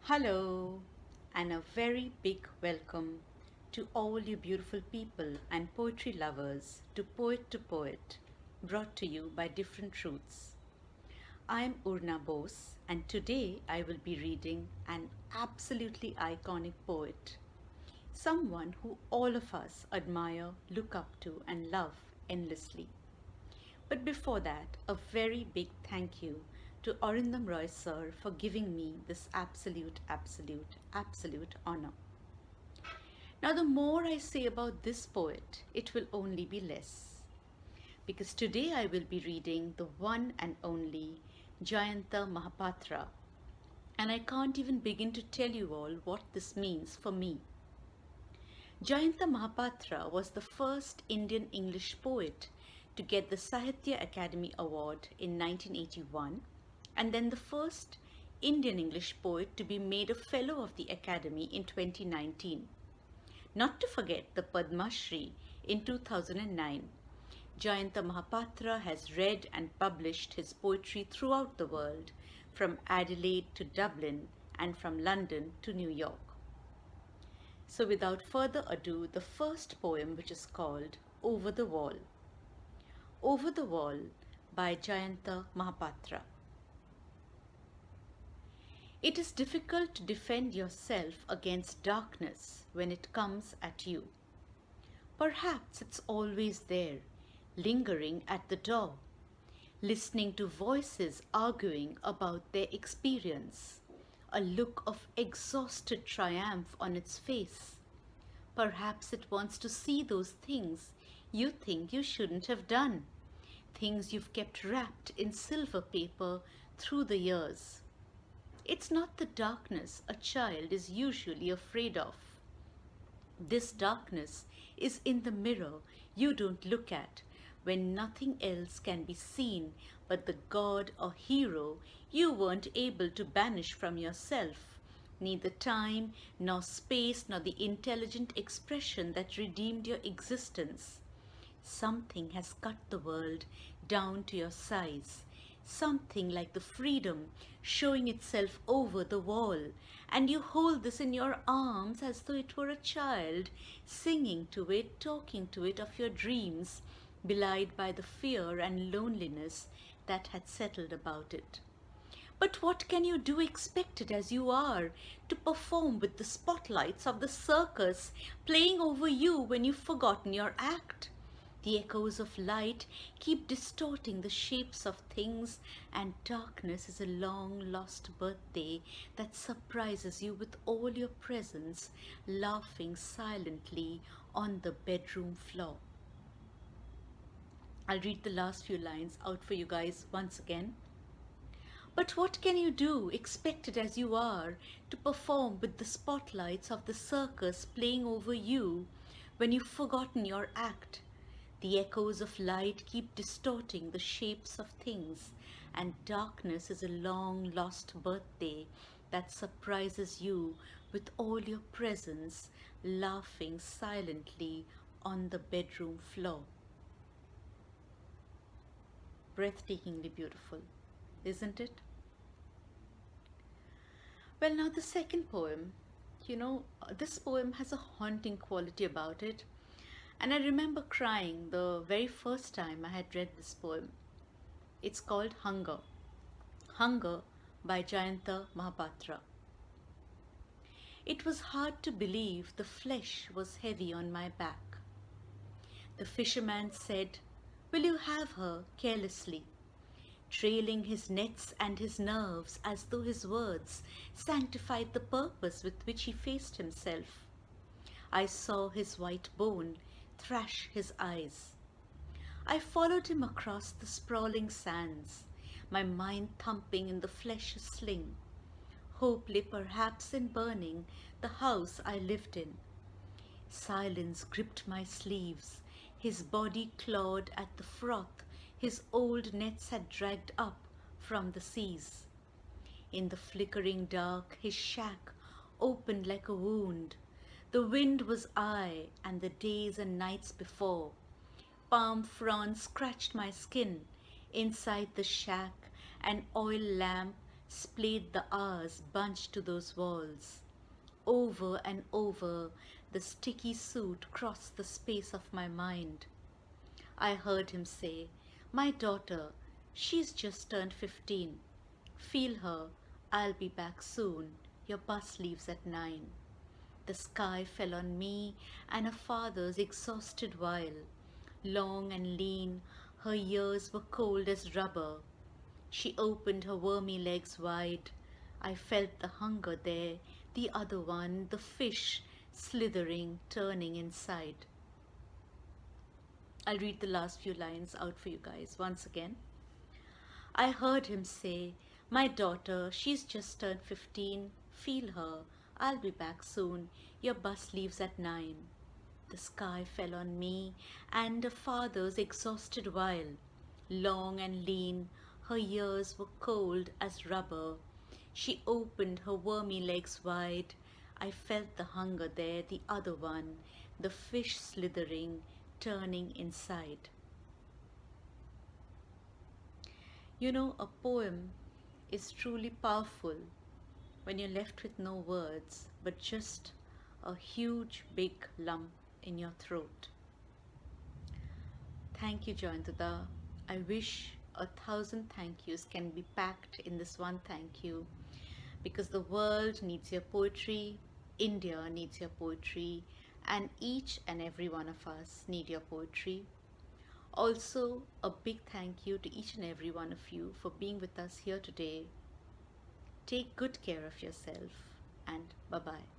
Hello, and a very big welcome to all you beautiful people and poetry lovers to Poet, brought to you by Different Truths. I am Urna Bose, and today I will be reading an absolutely iconic poet, someone who all of us admire, look up to, and love endlessly. But before that, a very big thank you to Arindam Roy sir for giving me this absolute honor. Now, the more I say about this poet, it will only be less. Because today I will be reading the one and only Jayanta Mahapatra. And I can't even begin to tell you all what this means for me. Jayanta Mahapatra was the first Indian English poet to get the Sahitya Academy Award in 1981 and then the first Indian English poet to be made a Fellow of the Academy in 2019. Not to forget the Padma Shri in 2009. Jayanta Mahapatra has read and published his poetry throughout the world, from Adelaide to Dublin and from London to New York. So without further ado, the first poem, which is called Over the Wall. Over the Wall by Jayanta Mahapatra. It is difficult to defend yourself against darkness when it comes at you. Perhaps it's always there, lingering at the door, listening to voices arguing about their experience, a look of exhausted triumph on its face. Perhaps it wants to see those things you think you shouldn't have done, things you've kept wrapped in silver paper through the years. It's not the darkness a child is usually afraid of. This darkness is in the mirror you don't look at when nothing else can be seen but the god or hero you weren't able to banish from yourself. Neither time, nor space, nor the intelligent expression that redeemed your existence. Something has cut the world down to your size. Something like the freedom showing itself over the wall, and you hold this in your arms as though it were a child, singing to it, talking to it of your dreams, belied by the fear and loneliness that had settled about it. But what can you do expected as you are to perform with the spotlights of the circus playing over you when you've forgotten your act? The echoes of light keep distorting the shapes of things, and darkness is a long lost birthday that surprises you with all your presence, laughing silently on the bedroom floor. I'll read the last few lines out for you guys once again. But what can you do, expected as you are, to perform with the spotlights of the circus playing over you when you've forgotten your act? The echoes of light keep distorting the shapes of things, and darkness is a long lost birthday that surprises you with all your presence, laughing silently on the bedroom floor. Breathtakingly beautiful, isn't it? Well, now the second poem, this poem has a haunting quality about it. And I remember crying the very first time I had read this poem. It's called Hunger. Hunger by Jayanta Mahapatra. It was hard to believe the flesh was heavy on my back. The fisherman said, "Will you have her?" carelessly, trailing his nets and his nerves as though his words sanctified the purpose with which he faced himself. I saw his white bone thrash his eyes. I followed him across the sprawling sands, my mind thumping in the flesh's sling. Hope lay perhaps in burning the house I lived in. Silence gripped my sleeves, his body clawed at the froth his old nets had dragged up from the seas. In the flickering dark, his shack opened like a wound. The wind was I, and the days and nights before. Palm fronds scratched my skin. Inside the shack, an oil lamp Splayed the hours bunched to those walls. Over and over, the sticky suit crossed the space of my mind. I heard him say, "My daughter, she's just turned 15. Feel her, I'll be back soon. Your bus leaves at 9." The sky fell on me and her father's exhausted while. Long and lean, her ears were cold as rubber. She opened her wormy legs wide. I felt the hunger there, the other one, the fish, slithering, turning inside. I'll read the last few lines out for you guys once again. I heard him say, "My daughter, she's just turned 15. Feel her. I'll be back soon. Your bus leaves at 9." The sky fell on me and the father's exhausted while. Long and lean, her ears were cold as rubber. She opened her wormy legs wide. I felt the hunger there, the other one, the fish slithering, turning inside. You know, a poem is truly powerful when you're left with no words but just a huge big lump in your throat. Thank you, Jayanta. I wish 1,000 thank yous can be packed in this one thank you, because the world needs your poetry, India needs your poetry, and each and every one of us need your poetry. Also, a big thank you to each and every one of you for being with us here today. Take good care of yourself, and bye bye.